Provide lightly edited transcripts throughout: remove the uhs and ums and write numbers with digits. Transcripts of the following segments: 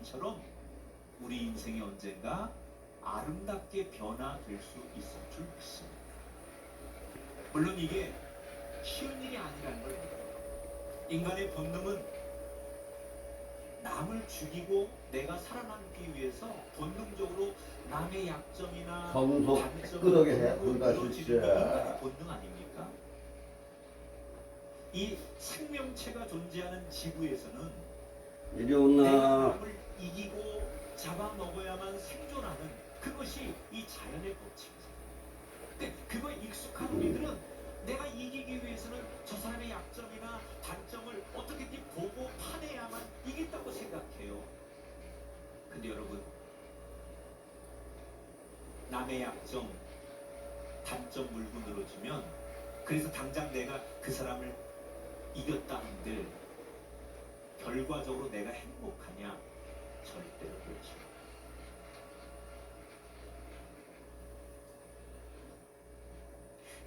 사인처럼 우리 인생이 언젠가 아름답게 변화될 수 있을 줄 믿습니다. 물론 이게 쉬운 일이 아니라는 걸 믿어요. 인간의 본능은 남을 죽이고 내가 살아남기 위해서 본능적으로 남의 약점이나 단점을 늘어지는 게 인간의 본능 아닙니까? 이 생명체가 존재하는 지구에서는 내가 남을 이기고 잡아먹어야만 생존하는 그것이 이 자연의 법칙이죠. 근데 그거에 익숙한 우리들은 내가 이기기 위해서는 저 사람의 약점이나 단점을 어떻게든 보고 파내야만 이긴다고 생각해요. 근데 여러분, 남의 약점, 단점 물고 늘어지면 그래서 당장 내가 그 사람을 이겼다 한들 결과적으로 내가 행복하냐? 절대로 그렇지 않아요.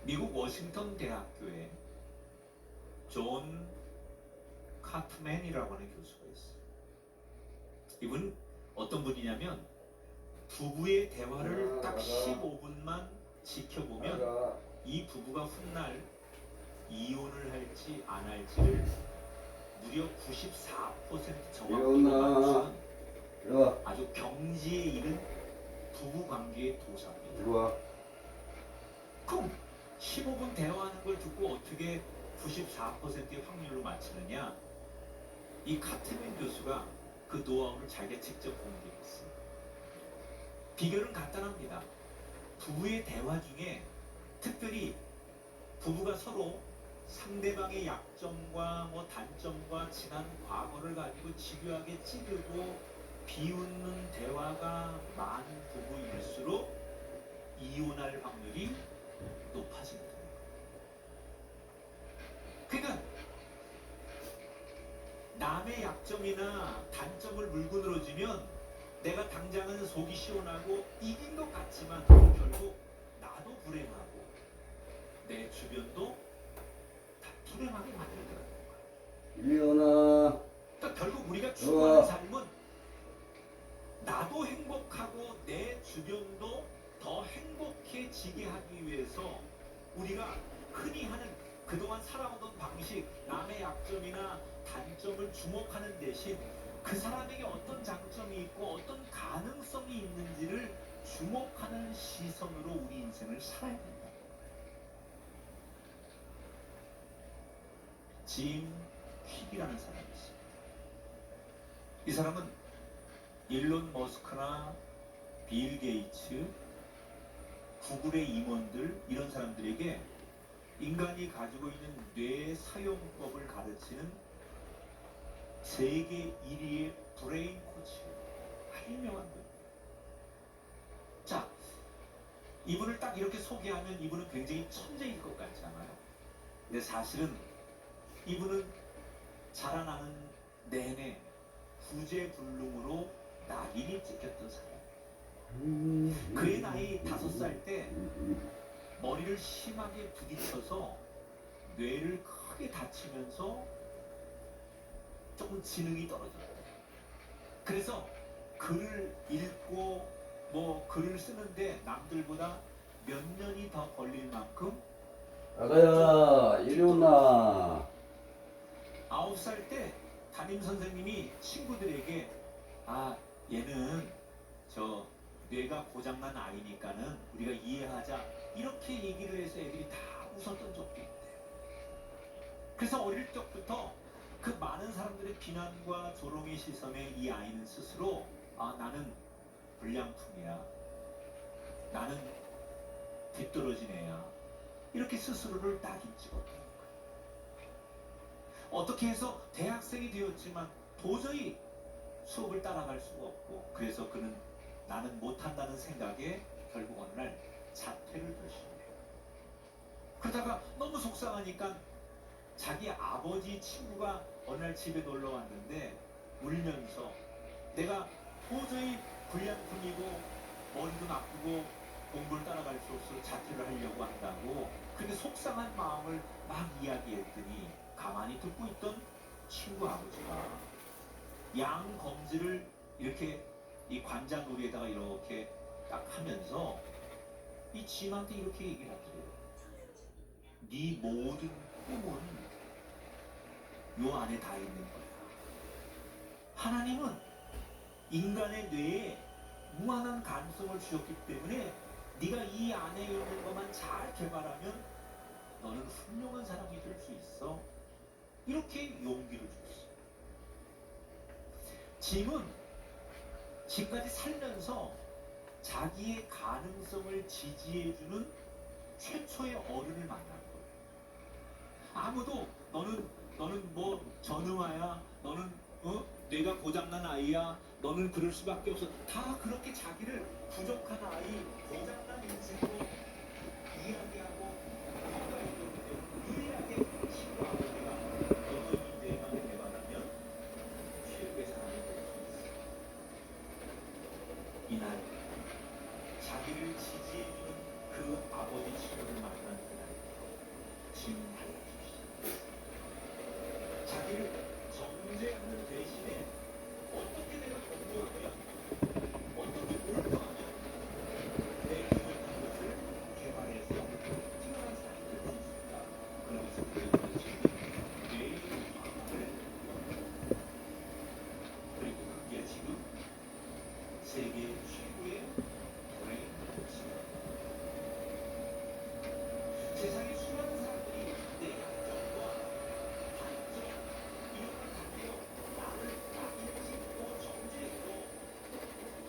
미국 워싱턴 대학교에 존 카트맨이라고 하는 교수가 있어요. 이분 어떤 분이냐면 부부의 대화를 딱 15분만 지켜보면 이 부부가 훗날 이혼을 할지 안 할지를 무려 94% 정확도로 맞추는 아주 경지에 이른 부부관계의 도사입니다. 그럼 15분 대화하는 걸 듣고 어떻게 94%의 확률로 맞추느냐? 이 카트맨 교수가 그 노하우를 자기가 직접 공개했어요. 비결은 간단합니다. 부부의 대화 중에 특별히 부부가 서로 상대방의 약점과 단점과 지난 과거를 가지고 집요하게 찌르고 비웃는 대화가 많은 부부일수록 이혼할 확률이 높아집니다. 그러니까 남의 약점이나 단점을 물고 늘어지면 내가 당장은 속이 시원하고 이긴 것 같지만 결국 나도 불행하고 내 주변도 다 불행하게 만들더라는 거야. 그러니까 결국 우리가 추구하는 삶은 나도 행복하고 내 주변도 더 행복해지게 하기 위해서 우리가 흔히 하는 그동안 살아오던 방식, 남의 약점이나 단점을 주목하는 대신 그 사람에게 어떤 장점이 있고 어떤 가능성이 있는지를 주목하는 시선으로 우리 인생을 살아야 된다. 짐 퀵이라는 사람이 있습니다. 이 사람은 일론 머스크나 빌 게이츠, 구글의 임원들 이런 사람들에게 인간이 가지고 있는 뇌 사용법을 가르치는 세계 1위의 브레인 코치예요. 아주 유명한 분. 자, 이분을 딱 이렇게 소개하면 이분은 굉장히 천재일 것 같잖아요. 근데 사실은 이분은 자라나는 내내 구제불능으로 낙인이 찍혔던 사람. 그의 나이 5살 때 머리를 심하게 부딪혀서 뇌를 크게 다치면서 조금 지능이 떨어졌대요. 그래서 글을 읽고 글을 쓰는데 남들보다 몇 년이 더 걸릴 만큼 아가야 이리 온나. 9살 때 담임 선생님이 친구들에게 얘는 저 뇌가 고장난 아이니까는 우리가 이해하자 이렇게 얘기를 해서 애들이 다 웃었던 적도 있대요. 그래서 어릴 적부터 그 많은 사람들의 비난과 조롱의 시선에 이 아이는 스스로 나는 불량품이야, 나는 뒤떨어진 애야, 이렇게 스스로를 낙인 찍었다는 거예요. 어떻게 해서 대학생이 되었지만 도저히 수업을 따라갈 수가 없고 그래서 그는 나는 못한다는 생각에 결국 어느 날 자퇴를 결심해요. 그러다가 너무 속상하니까 자기 아버지 친구가 어느 날 집에 놀러 왔는데 울면서 내가 도저히 불량품이고 머리도 나쁘고 공부를 따라갈 수 없어 자퇴를 하려고 한다고 그렇게 속상한 마음을 막 이야기했더니 가만히 듣고 있던 친구 아버지가 양 검지를 이렇게 이 관자놀이에다가 이렇게 딱 하면서 이 짐한테 이렇게 얘기를 하더래요. 네 모든 꿈은 요 안에 다 있는 거야. 하나님은 인간의 뇌에 무한한 가능성을 주셨기 때문에 네가 이 안에 있는 것만 잘 개발하면 너는 훌륭한 사람이 될 수 있어. 이렇게 용기를 줬어. 짐은 지금까지 살면서 자기의 가능성을 지지해주는 최초의 어른을 만난 거예요. 아무도 너는 뭐 전응아야, 너는 뇌가 고장난 아이야, 너는 그럴 수밖에 없어. 다 그렇게 자기를 부족한 아이, 고장난 인생으로 이야기하고 유일하게 친구 아버지가 너도 이 뇌만을 개발하면 최고의 사람이 될 수 있어. 이날 자기를 지지해주는 그 아버지 친구를 만난 그날부터 짐은 달라지기 시작했어요. 자기를 정죄하는 대신에 어떻게 내가 공부하면, 어떻게 몰두하면 내 부족한 것을 개발해서 뛰어난 사람이 될 수 있을까. 그러면서 그래서 지금 뇌의 과학을 그리고 그게 지금 세계 최고의 브레인 코치입니다. 세상에 수많은 사람들이 내 약점과 단점 이런 걸 가지고 나를 낙인찍고 정죄해도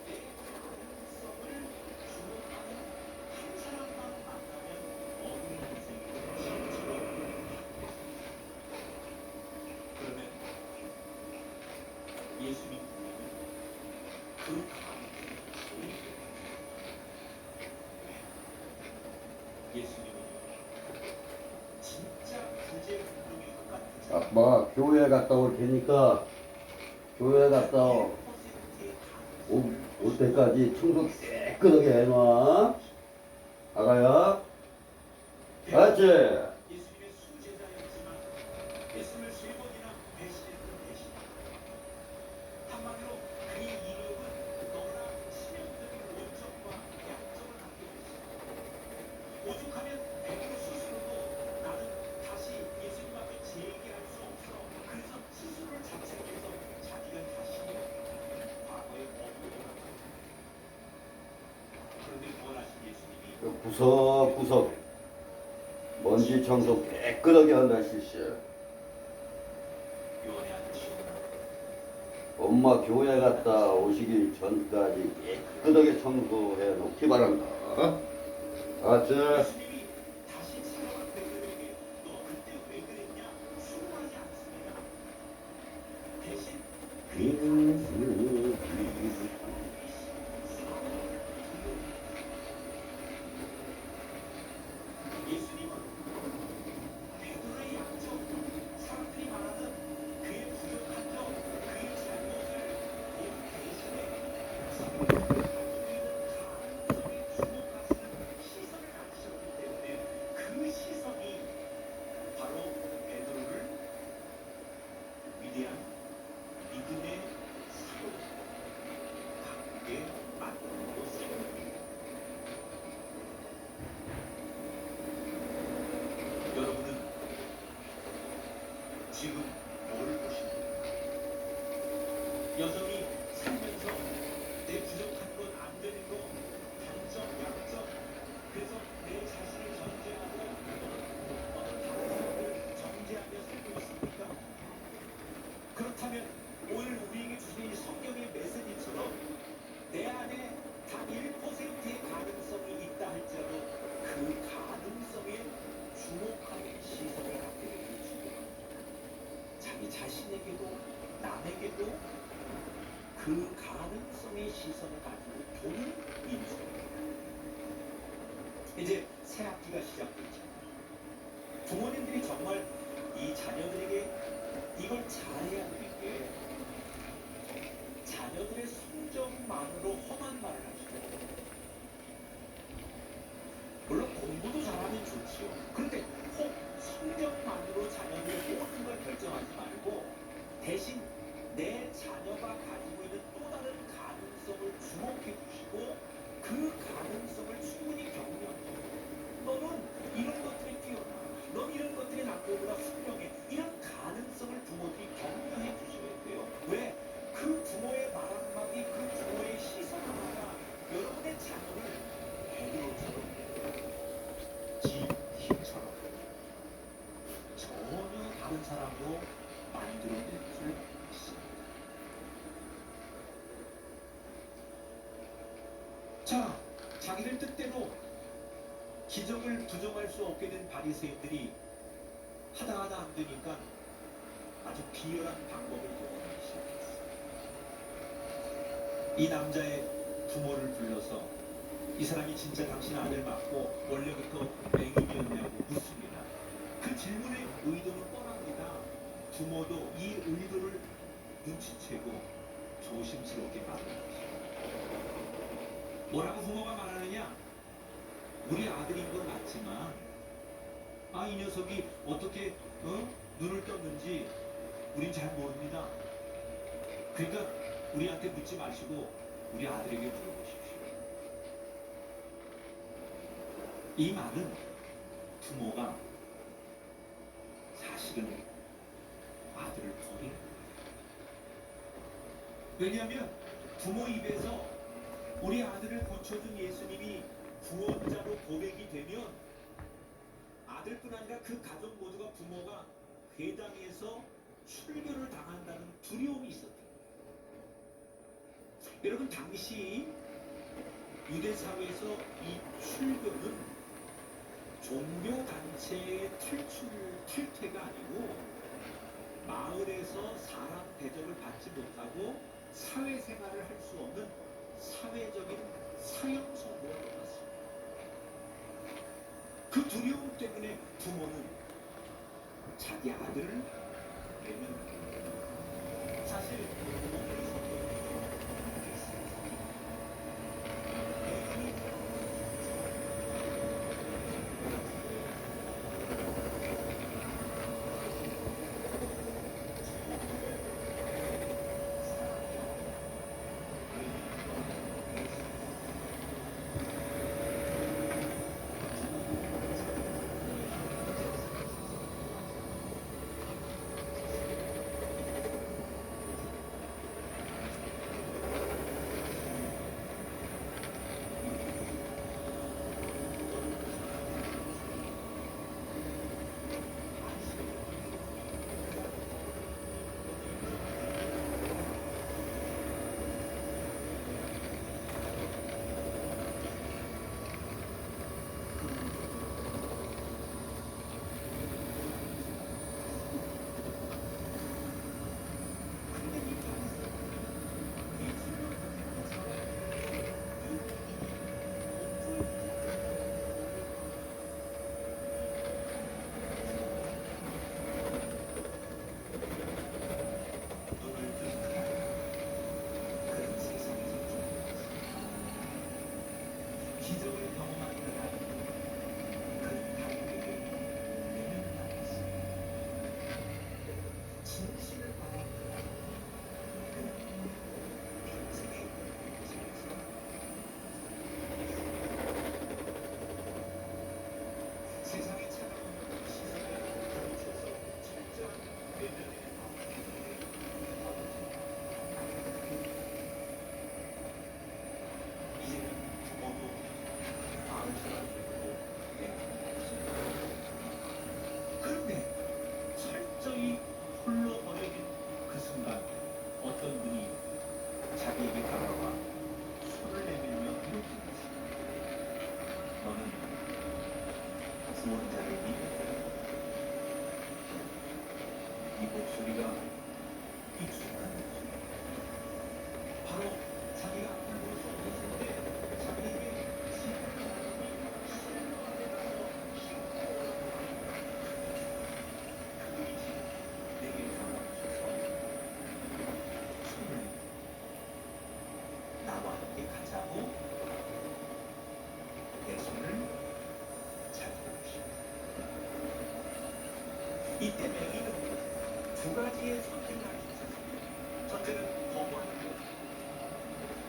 내 가능성을 주목하는 한 사람만 만나면 어느 인생이 진짜로 바뀔 수 있습니다. 그러면 예수 믿는 그 가능성을 보이게 예수님은 진짜 구제 운동의 것 같은 아빠 교회 갔다 올 테니까 교회 갔다 올 때까지 청소 깨끗하게 해놔. 아가야. 알았지? 예수님의 수제자였지만 예수님을 세 번이나 배신했던 배신. 한마디로 그의 이력은 너무나 치명적인 원점과 약점을 갖고 있습니다. 오죽하면 베드로 스스로도 나는 다시 예수님 앞에 재기할 수 없어. 그래서 스스로를 자책해서 자기가 자신이 과거의 어부를 합니다. 그런데 구원하신 예수님이 구석구석 먼지 청소 깨끗하게 한다 실시. 요한의 아들 엄마 교회 갔다 오시길 전까지 깨끗하게 청소해 놓기 바란다. 알았지? 예수님이 다시 찾아온 베드로에게 너 그때 왜 그랬냐? 수긍하지 않습니다. 대신 그의 예수님은 베드로의 약점, 사람들이 말하는 그의 부족한 점, 그의 잘못을 모두 대신해 자기가 가지고 있는 가능성에 주목하시는 시선을 가지셨기 때문에 그 시선이 바로 베드로를 위대한 믿음의 사로 갖게 만들었습니다. 여러분은 지금 뭘 보십니까? 여전히 살면서 내 부족한 것, 안 되는 것, 단점, 약점, 그래서 내 자신을 정죄하고 어떤 다른 사람을 정죄하며 살고 있습니까? 그렇다면 오늘 우리에게 주신 이 성경의 메시지처럼 내 안에 단 1%의 가능성이 있다 할지라도 그 가능성에 주목하는 시선을 갖게 되기를 축복합니다. 자기 자신에게도 남에게도 그 가능성의 시선을 가지고 보는 인생입니다. 이제 새 학기가 시작되죠. 부모님들이 정말 이 자녀들에게 이걸 잘해야 되는 게 자녀들의 성적만으로 험한 말을 하시고 물론 공부도 잘하면 좋지요. 그런데 혹 성적만으로 자녀들의 모든 걸 결정하지 말고 대신 내 자녀가 가지고 있는 또 다른 자기들 뜻대로 기적을 부정할 수 없게 된 바리새인들이 하다 안 되니까 아주 비열한 방법을 동원하기 시작했어요. 이 남자의 부모를 불러서 이 사람이 진짜 당신 아들 맞고 원래부터 맹인이었냐고 묻습니다. 그 질문의 의도는 뻔합니다. 부모도 이 의도를 눈치채고 조심스럽게 말합니다. 뭐라고 부모가 말하느냐? 우리 아들인 건 맞지만 이 녀석이 어떻게 눈을 떴는지 우린 잘 모릅니다. 그러니까 우리한테 묻지 마시고 우리 아들에게 물어보십시오. 이 말은 부모가 사실은 아들을 버리는 거예요. 왜냐하면 부모 입에서 우리 아들을 고쳐준 예수님이 구원자로 고백이 되면 아들뿐 아니라 그 가족 모두가 부모가 회당에서 출교를 당한다는 두려움이 있었던 거예요. 여러분, 당시 유대 사회에서 이 출교는 종교 단체의 탈퇴가 아니고 마을에서 사람 대접을 받지 못하고 사회생활을 할 수 없는 사회적인 사형 선고를 받았습니다. 그 두려움 때문에 부모는 자기 아들을 내면 사실 기적을 경험한 그날 그는 다윗에게 외면당했습니다. 진실을 받은 그날 그는 평생의 삶에서 세상의 차가운 시선에 부딪혀서 철저한 외면에 이제는 부모도 마을 사람들도 그런데 철저히 홀로 버려진 그 순간 어떤 분이 자기에게 다가와 손을 내밀며 이렇게 말했습니다. 너는 구원자를 믿는다. 이 목소리가 익숙한 목소리. 바로 자기가 앞을 볼 수 없었을 때 자기에게 지금 사람이 하늘 아래 가서 싣고 그분이지 내게 다가오셔서 손을 나와 함께 가자고 내 손을 잡아주십니다. 이때 맹인은 두 가지의 선택을 할 수 있었습니다. 첫째는 거부하는 것.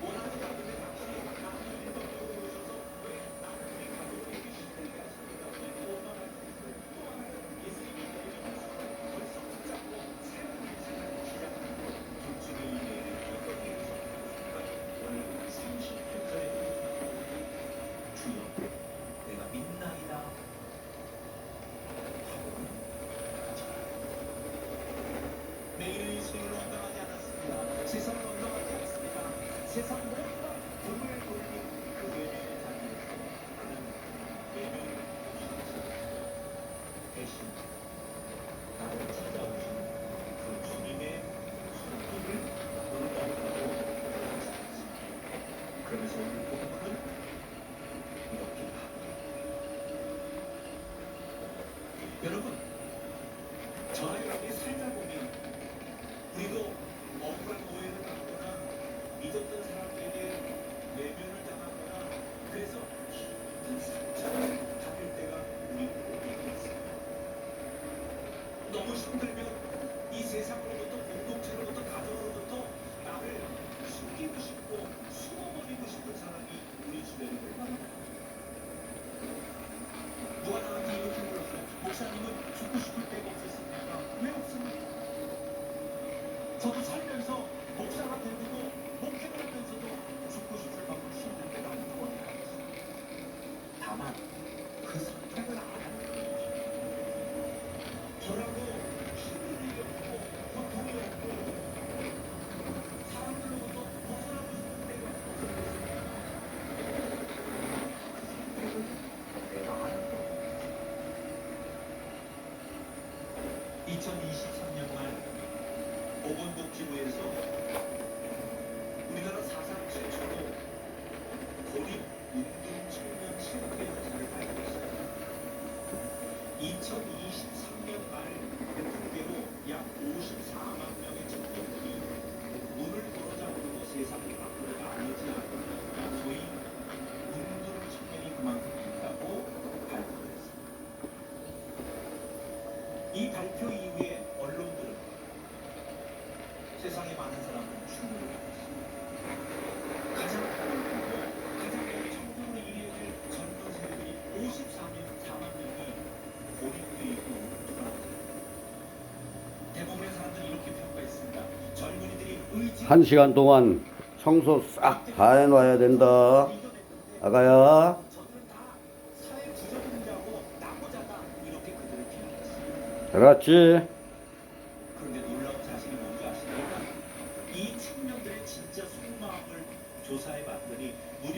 원하지 않는데 당신이 나를 일방적으로 오셔서 왜 나를 우리 가족에게 시달리게 하십니까? 왜 원망할 수 있어요? 또 하나는 예수님이 내리면서 벌써 붙잡고 새로운 인생을 시작하는 것. 둘 중에 이 내일은 어떤 일이 선택했습니까? 오늘 38절에 주여 내가 믿나이다 하고는 매일의 인생을 원망하지 않았습니다. 세상을 원망하지 않았습니다. 세상 모두가 등을 돌린 그 외면의 자리에서 대신 나를 찾아오신 그 주님의 손길을 놀랍다고 그러면서 오늘 본문은 이렇게 합니다. 여러분, 저와 여러분이 살다 보면 우리도 억울한 오해를 받거나 믿었던 사람에게 외면을 당하거나 그래서 깊은 상처를 받을 때가 우리 모두에게 있습니다. 너무 힘들면 이 세상으로부터 공동체로부터 가정으로부터 나를 숨기고 싶고 숨어버리고 싶은 사람이 우리 주변에 얼마나 많아요. 누가 나한테 이렇게 물었어요. 목사님은 죽고 싶을 때가 없었습니까? 왜 없습니까? 저도 살면서 목사가 되고 목회를 하면서도 죽고 싶을 만큼 힘들 때가 한두 번이나 있어요. 다만 그 선택을 안 하는 거예요. 저라고 힘든 일이 없고 고통이 없고 사람들로부터 벗어나고 싶은 때가 없었어요. 그 선택을 내가 안 한 거예요. 2023년 말 보건복지부에서 우리나라 사상 최초로 고립 운동 청년 실태 조사를 발표했습니다. 2023년 말 통계로 약 54만 명의 청년들이 문을 걸어 잠그고 세상 밖으로 나오지 않는 소위 운동 청년이 그만큼 있다고 발표했습니다. 이 발표 이후에 언론들은 세상에 많은 사람은 충격을 받았습니다. 가장 어렵고 가장 정적으로 일해야 될 젊은 세대들이 54만 명이 고립되어 있고 돌아왔습니다. 대부분의 사람들이 이렇게 평가했습니다. 젊은이들이 의지 1시간 동안 청소 싹 다 해놔야 된다. 아가야. 저들은 다 사회 부적응자고 나고자다 이렇게 그들을 비난했습니다. 그렇지. 그런데 놀라운 사실이 뭔지 아십니까? 이 청년들의 진짜 속마음을 조사해 봤더니 무려